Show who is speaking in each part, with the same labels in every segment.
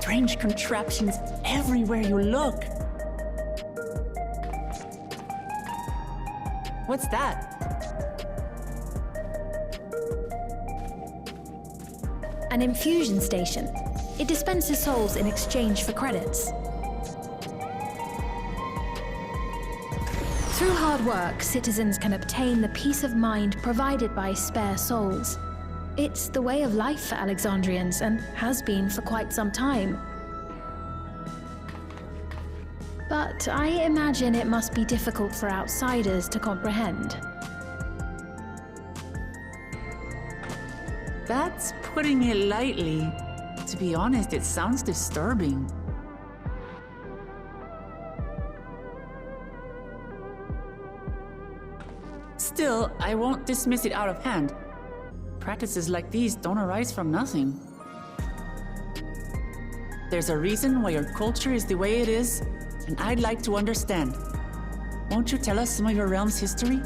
Speaker 1: strange contraptions everywhere you look. What's that?
Speaker 2: An infusion station. It dispenses souls in exchange for credits. Through hard work, citizens can obtain the peace of mind provided by spare souls. It's the way of life for Alexandrians and has been for quite some time. But I imagine it must be difficult for outsiders to comprehend.
Speaker 1: That's putting it lightly. To be honest, it sounds disturbing. Still, I won't dismiss it out of hand. Practices like these don't arise from nothing. There's a reason why your culture is the way it is, and I'd like to understand. Won't you tell us some of your realm's history?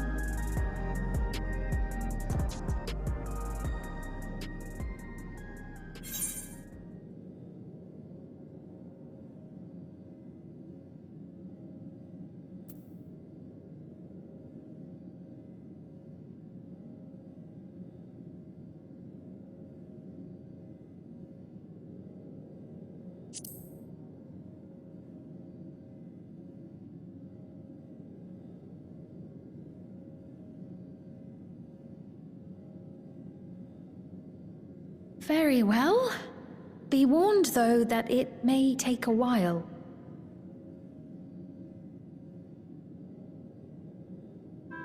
Speaker 2: Very well. Be warned, though, that it may take a while.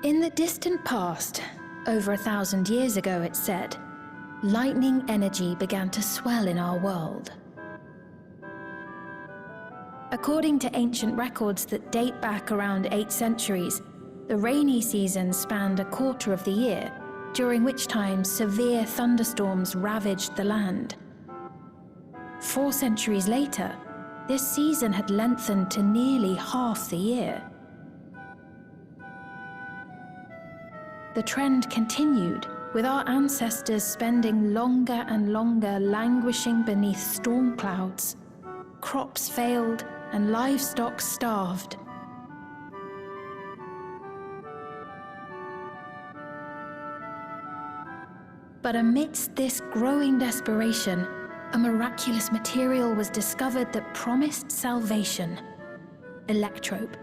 Speaker 2: In the distant past, over 1,000 years ago, it's said, lightning energy began to swell in our world. According to ancient records that date back around 8 centuries, the rainy season spanned a quarter of the year, during which time severe thunderstorms ravaged the land. 4 centuries later, this season had lengthened to nearly half the year. The trend continued, with our ancestors spending longer and longer languishing beneath storm clouds. Crops failed and livestock starved. But amidst this growing desperation, a miraculous material was discovered that promised salvation: electrope.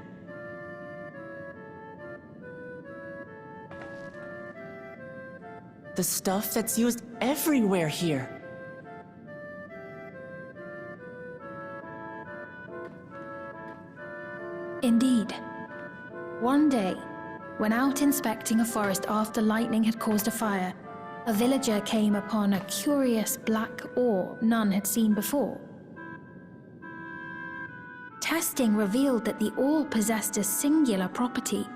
Speaker 1: The stuff that's used everywhere here.
Speaker 2: Indeed. One day, when out inspecting a forest after lightning had caused a fire, a villager came upon a curious black ore none had seen before. Testing revealed that the ore possessed a singular property.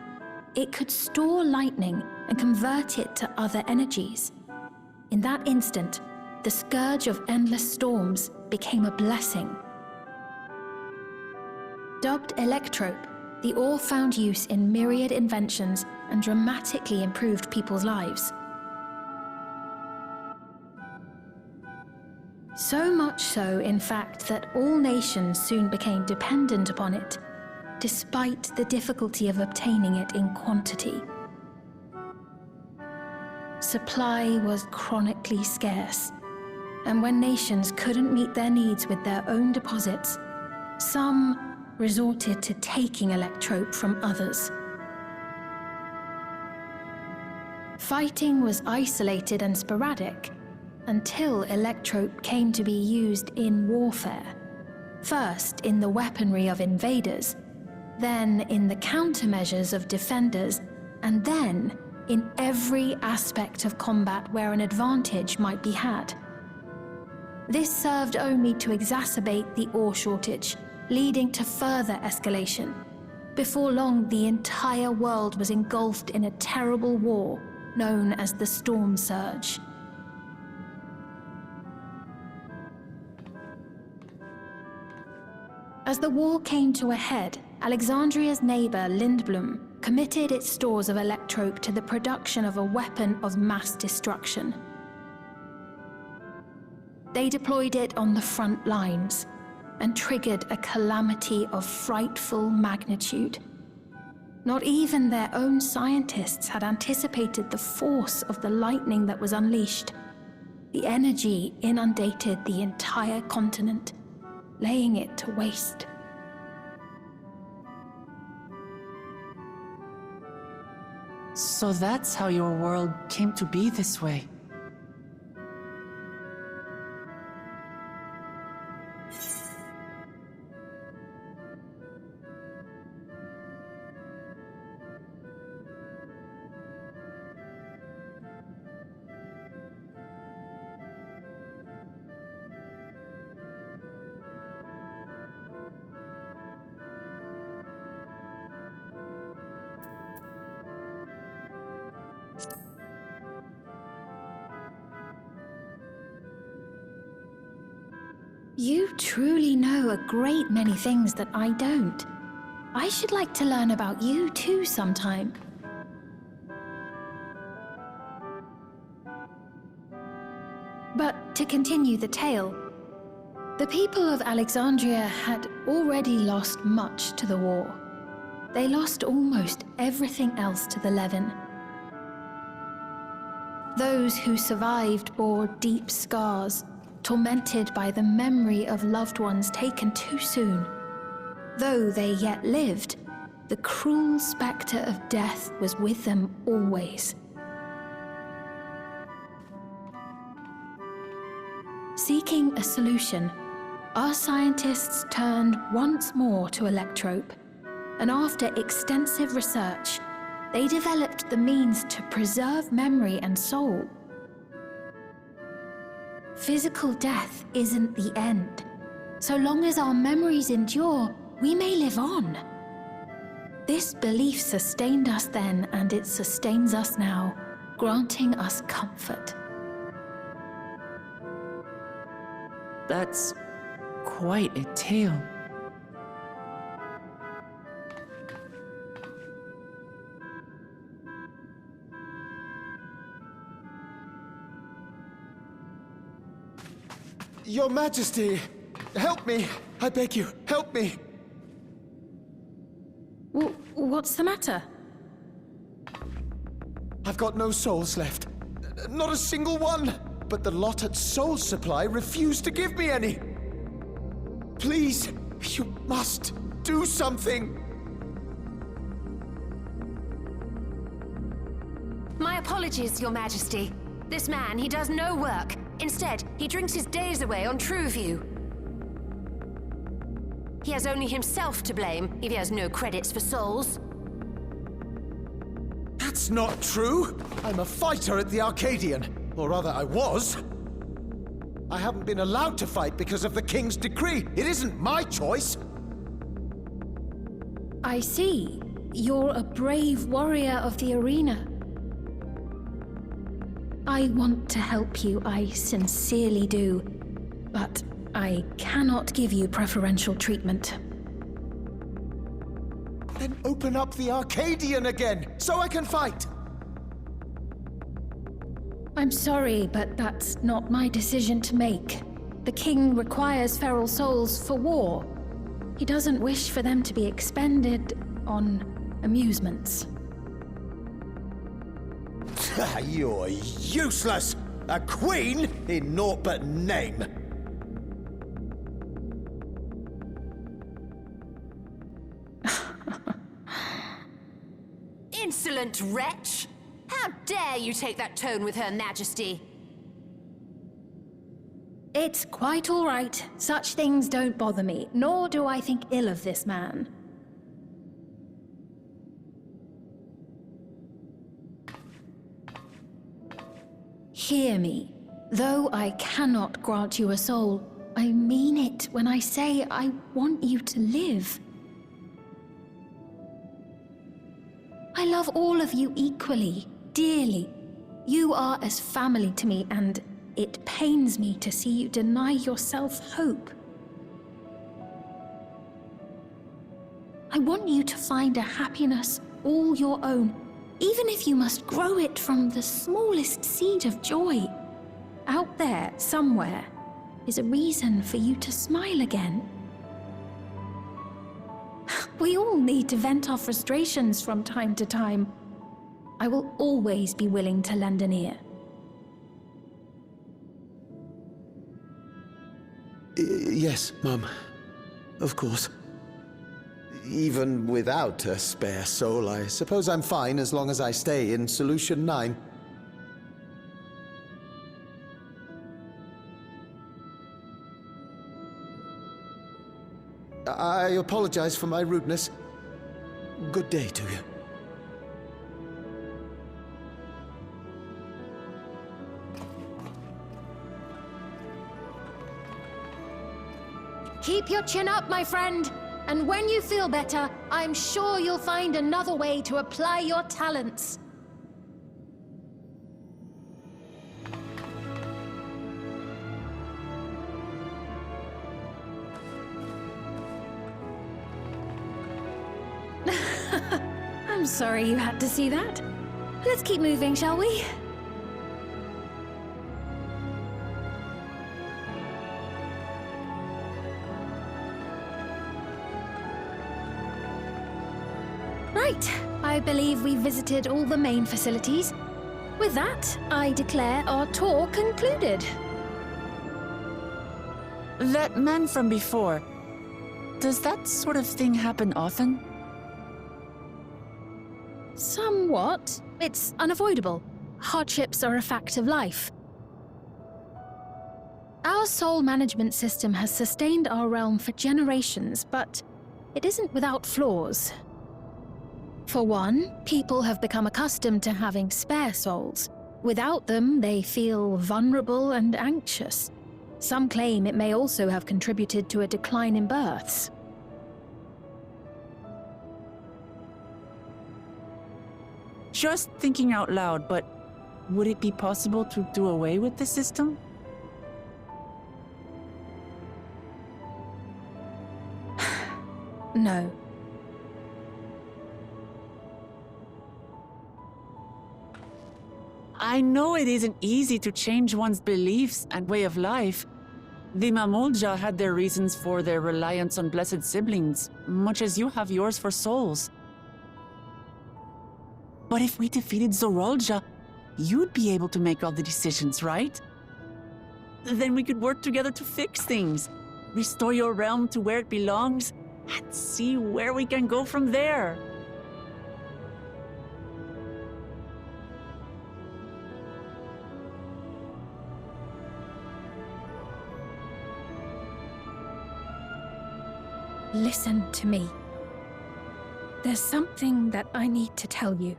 Speaker 2: It could store lightning and convert it to other energies. In that instant, the scourge of endless storms became a blessing. Dubbed electrope, the ore found use in myriad inventions and dramatically improved people's lives. So much so, in fact, that all nations soon became dependent upon it, despite the difficulty of obtaining it in quantity. Supply was chronically scarce, and when nations couldn't meet their needs with their own deposits, some resorted to taking electrope from others. Fighting was isolated and sporadic, until electrope came to be used in warfare. First in the weaponry of invaders, then in the countermeasures of defenders, and then in every aspect of combat where an advantage might be had. This served only to exacerbate the ore shortage, leading to further escalation. Before long, the entire world was engulfed in a terrible war known as the Storm Surge. As the war came to a head, Alexandria's neighbor Lindblum committed its stores of electrope to the production of a weapon of mass destruction. They deployed it on the front lines, and triggered a calamity of frightful magnitude. Not even their own scientists had anticipated the force of the lightning that was unleashed. The energy inundated the entire continent, laying it to waste.
Speaker 1: So that's how your world came to be this way.
Speaker 2: You truly know a great many things that I don't. I should like to learn about you too sometime. But to continue the tale, the people of Alexandria had already lost much to the war. They lost almost everything else to the Levin. Those who survived bore deep scars, tormented by the memory of loved ones taken too soon. Though they yet lived, the cruel spectre of death was with them always. Seeking a solution, our scientists turned once more to Electrope, and after extensive research, they developed the means to preserve memory and soul. Physical death isn't the end. So long as our memories endure, we may live on. This belief sustained us then, and it sustains us now, granting us comfort.
Speaker 1: That's quite a tale.
Speaker 3: Your Majesty, help me! I beg you, help me!
Speaker 2: What's the matter?
Speaker 3: I've got no souls left. Not a single one! But the lot at Soul Supply refused to give me any! Please, you must do something!
Speaker 4: My apologies, Your Majesty. This man, he does no work. Instead, he drinks his days away on Trueview. He has only himself to blame if he has no credits for souls.
Speaker 3: That's not true! I'm a fighter at the Arcadian. Or rather, I was. I haven't been allowed to fight because of the King's decree. It isn't my choice.
Speaker 2: I see. You're a brave warrior of the arena. I want to help you, I sincerely do. But I cannot give you preferential treatment.
Speaker 3: Then open up the Arcadian again, so I can fight!
Speaker 2: I'm sorry, but that's not my decision to make. The king requires feral souls for war. He doesn't wish for them to be expended on amusements.
Speaker 3: You're useless! A queen in naught but name!
Speaker 4: Insolent wretch! How dare you take that tone with Her Majesty?
Speaker 2: It's quite all right. Such things don't bother me, nor do I think ill of this man. Hear me. Though I cannot grant you a soul, I mean it when I say I want you to live. I love all of you equally, dearly. You are as family to me, and it pains me to see you deny yourself hope. I want you to find a happiness all your own, even if you must grow it from the smallest seed of joy. Out there, somewhere, is a reason for you to smile again, We all need to vent our frustrations from time to time. I will always be willing to lend an ear.
Speaker 3: Yes, Mum. Of course. Even without a spare soul, I suppose I'm fine as long as I stay in Solution 9. I apologize for my rudeness. Good day to you.
Speaker 2: Keep your chin up, my friend. And when you feel better, I'm sure you'll find another way to apply your talents. I'm sorry you had to see that. Let's keep moving, shall we? Right, I believe we've visited all the main facilities. With that, I declare our tour concluded.
Speaker 1: That man from before, does that sort of thing happen often?
Speaker 2: Somewhat. It's unavoidable. Hardships are a fact of life. Our soul management system has sustained our realm for generations, but it isn't without flaws. For one, people have become accustomed to having spare souls. Without them, they feel vulnerable and anxious. Some claim it may also have contributed to a decline in births.
Speaker 1: Just thinking out loud, but would it be possible to do away with the system?
Speaker 2: No.
Speaker 1: I know it isn't easy to change one's beliefs and way of life. The Mamolja had their reasons for their reliance on blessed siblings, much as you have yours for souls. But if we defeated Zorolja, you'd be able to make all the decisions, right? Then we could work together to fix things, restore your realm to where it belongs, and see where we can go from there.
Speaker 2: Listen to me. There's something that I need to tell you.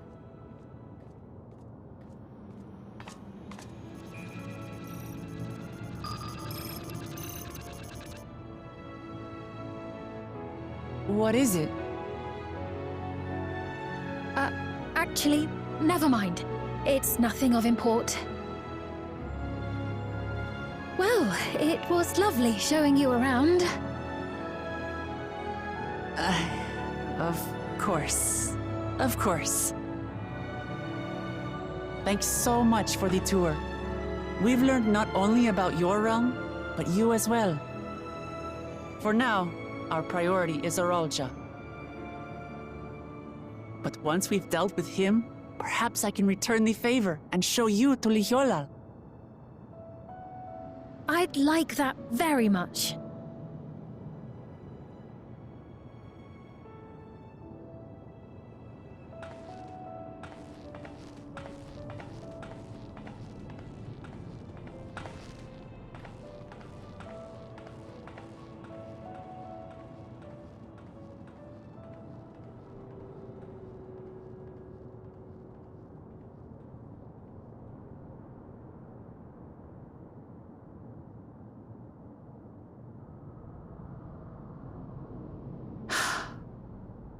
Speaker 1: What is it?
Speaker 2: Actually, never mind. It's nothing of import. Well, it was lovely showing you around.
Speaker 1: Of course. Of course. Thanks so much for the tour. We've learned not only about your realm, but you as well. For now, our priority is Zorolja. But once we've dealt with him, perhaps I can return the favor and show you to Lihiolal.
Speaker 2: I'd like that very much.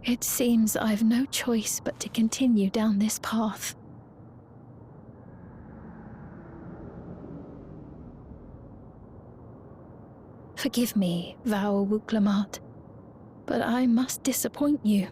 Speaker 2: It seems I've no choice but to continue down this path. Forgive me, Vau Wuklamat, but I must disappoint you.